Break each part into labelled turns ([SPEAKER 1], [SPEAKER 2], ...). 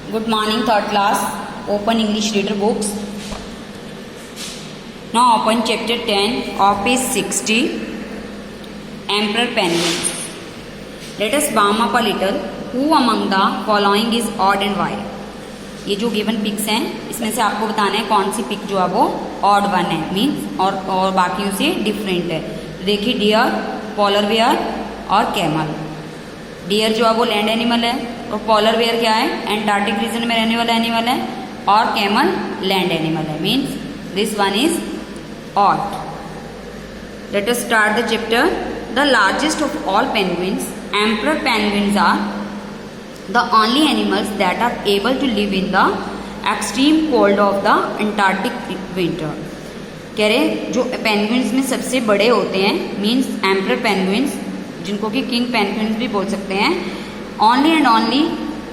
[SPEAKER 1] Good morning, third class. Open English reader books. Now open chapter 10 of page 60. Emperor Penguin. Let us warm up a little. Who among the following is odd and why? ये जो given pics हैं इसमें से आपको बताना है कौन सी pick जो है वो ऑड वन है, मीन्स और बाकियों से डिफरेंट है। देखिए डियर, पोलर बेयर और कैमल। डियर जो है वो लैंड एनिमल है और पोलर बेयर क्या है, एंटार्क्टिक रीजन में रहने वाला एनिमल है, और कैमल लैंड एनिमल है, means this one is odd. Let us start the chapter. The largest of all penguins, emperor penguins are the only animals that are able to live in the extreme cold of the Antarctic winter। कह रहे जो penguins में सबसे बड़े होते हैं, means emperor penguins, जिनको कि किंग पेंगुइन्स भी बोल सकते हैं, ओनली एंड ओनली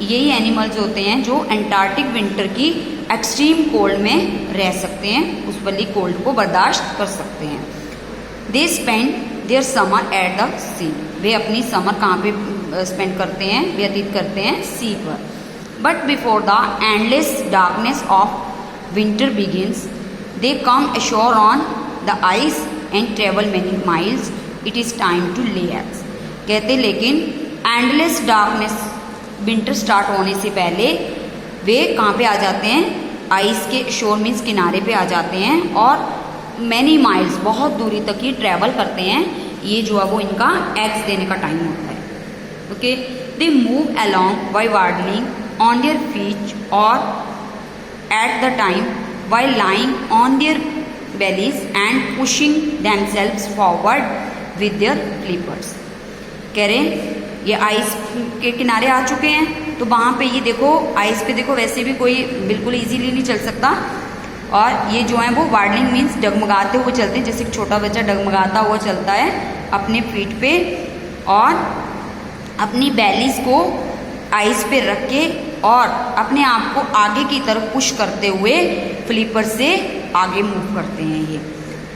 [SPEAKER 1] यही एनिमल्स होते हैं जो एंटार्क्टिक विंटर की एक्सट्रीम कोल्ड में रह सकते हैं, उस वाली कोल्ड को बर्दाश्त कर सकते हैं। They spend their summer at the sea. वे अपनी समर कहाँ पे स्पेंड करते हैं, व्यतीत करते हैं, सी पर। But before the endless darkness of winter begins they come ashore on the ice and travel many miles. It is time to lay eggs. कहते लेकिन एंडलेस डार्कनेस, विंटर स्टार्ट होने से पहले वे कहाँ पे आ जाते हैं, आइस के शोर मीन्स किनारे पे आ जाते हैं और मैनी माइल्स, बहुत दूरी तक ही ट्रैवल करते हैं। ये जो है वो इनका एग्स देने का टाइम होता है। Okay, they move along by waddling on their feet और at the time by lying on their bellies and pushing themselves forward with their flippers. कह रहे ये आइस के किनारे आ चुके हैं, तो वहाँ पे ये देखो आइस पे देखो, वैसे भी कोई बिल्कुल इजीली नहीं चल सकता, और ये जो है वो वार्डलिंग मीन्स डगमगाते हुए चलते हैं, जैसे छोटा बच्चा डगमगाता हुआ चलता है अपने फीट पे, और अपनी बैलीज को आइस पे रख के और अपने आप को आगे की तरफ पुश करते हुए फ्लिपर से आगे मूव करते हैं। ये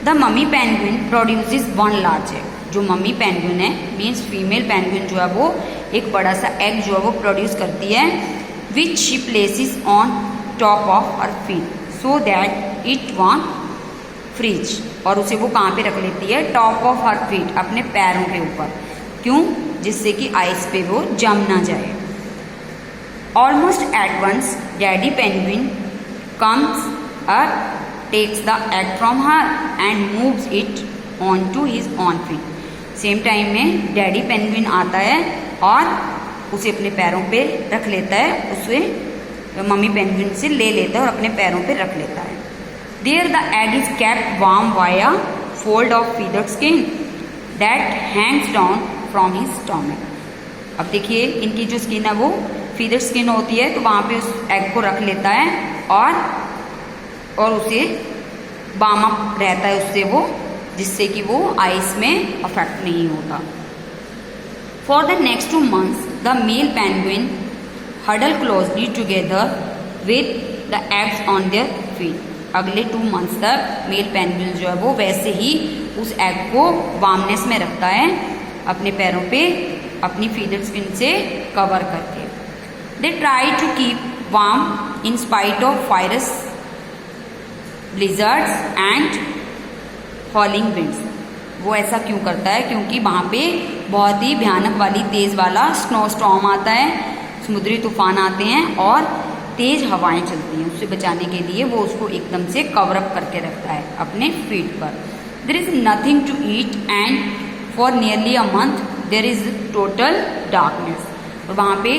[SPEAKER 1] the mummy penguin produces one large egg. जो मम्मी पेंगुइन है मीन्स फीमेल पेंगुइन जो है वो एक बड़ा सा एग जो है वो प्रोड्यूस करती है, which she places on top of her feet so that it won't freeze. और उसे वो कहाँ पे रख लेती है, टॉप ऑफ हर फीट, अपने पैरों के ऊपर। क्यों? जिससे कि आइस पे वो जम ना जाए। Almost at once daddy penguin comes up, takes the egg from her and moves it on to his own feet. Same time में डैडी पेंगुइन आता है और उसे अपने पैरों पे रख लेता है, उसे मम्मी पेंगुइन से ले लेता है और अपने पैरों पे रख लेता है। There the egg is kept warm by a fold of feathered skin that hangs down from his stomach. अब देखिए इनकी जो स्किन है वो फीदर स्किन होती है, तो वहाँ पे उस एग को रख लेता है और उसे वार्म अप रहता है उससे वो, जिससे कि वो आइस में अफेक्ट नहीं होता। For the next 2 months the male penguin huddle closely together with the eggs on their feet. अगले 2 months तक मेल पेंगुइन जो है वो वैसे ही उस एग को वार्मनेस में रखता है, अपने पैरों पे अपनी फीदर स्किन से कवर करके। They try to keep warm in spite of fierce blizzards and falling winds. वो ऐसा क्यों करता है? क्योंकि वहाँ पे बहुत ही भयानक वाली तेज़ वाला स्नो स्टॉर्म आता है, समुद्री तूफान आते हैं और तेज़ हवाएं चलती हैं। उससे बचाने के लिए वो उसको एकदम से कवर अप करके रखता है अपने फीट पर। There is nothing to eat and for nearly a month there is total darkness. और वहाँ पे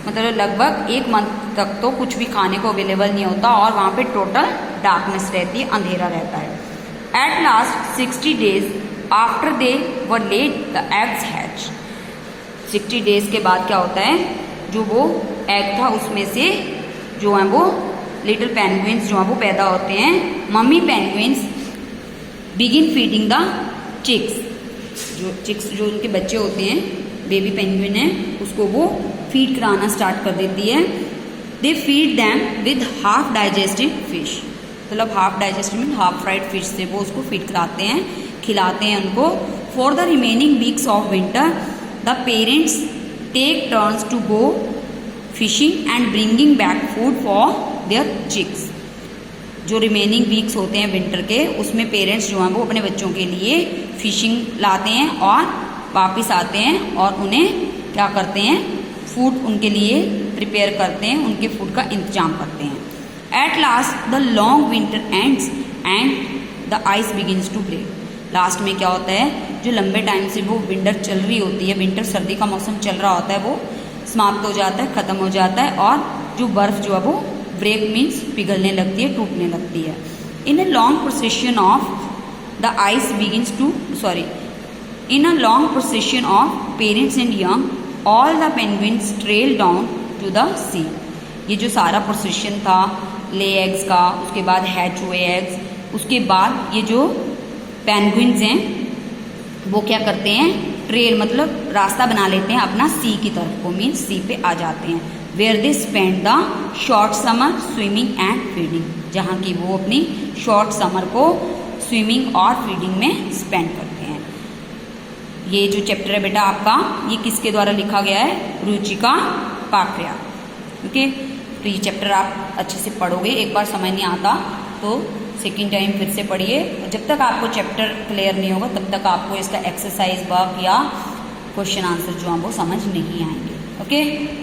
[SPEAKER 1] मतलब लगभग 1 मंथ तक तो कुछ भी खाने को अवेलेबल नहीं होता और वहाँ पे टोटल डार्कनेस रहती है, अंधेरा रहता है। At last 60 days after they were let the eggs hatch. 60 days के बाद क्या होता है, जो वो एग था उसमें से जो है वो लिटिल पेंगुइन्स जो है वो पैदा होते हैं। Mummy penguins begin feeding the chicks जो उनके बच्चे होते हैं, बेबी पेंगुइन है, उसको वो फीड कराना स्टार्ट कर देती है। They feed them with half digested fish. मतलब half digested mean half fried fish से वो उसको फीड कराते हैं, खिलाते हैं उनको। For the remaining weeks of winter the parents take turns to go fishing and bringing back food for their chicks. जो रिमेनिंग वीक्स होते हैं विंटर के, उसमें पेरेंट्स जो हैं वो अपने बच्चों के लिए फिशिंग लाते हैं और वापस आते हैं और उन्हें क्या करते हैं, फूड उनके लिए प्रिपेयर करते हैं, उनके फूड का इंतजाम करते हैं। At last the long winter ends and the ice begins to break. Last में क्या होता है, जो लंबे टाइम से वो विंटर चल रही होती है, विंटर सर्दी का मौसम चल रहा होता है, वो समाप्त हो जाता है, ख़त्म हो जाता है और जो बर्फ़ जो है वो ब्रेक मीन्स पिघलने लगती है, टूटने लगती है। In a long procession of the ice begins to in a long procession of parents and young all the penguins trail down to the sea. ये जो सारा प्रोसेशन था ले एग्स का, उसके बाद हैच हुए एग्स, उसके बाद ये जो पेंगुइन्स हैं वो क्या करते हैं, ट्रेल मतलब रास्ता बना लेते हैं अपना सी की तरफ को, मीन्स सी पे आ जाते हैं। Where they spend the short summer swimming and feeding, जहाँ की वो अपनी शॉर्ट समर को स्विमिंग और फीडिंग में स्पेंड करते हैं। ये जो चैप्टर है बेटा आपका, ये किसके द्वारा लिखा गया है, रुचिका पाखरिया। ओके, तो ये चैप्टर आप अच्छे से पढ़ोगे, एक बार समझ नहीं आता तो सेकेंड टाइम फिर से पढ़िए। जब तक आपको चैप्टर क्लियर नहीं होगा तब तक आपको इसका एक्सरसाइज वर्क या क्वेश्चन आंसर जो है वो समझ नहीं आएंगे। ओके।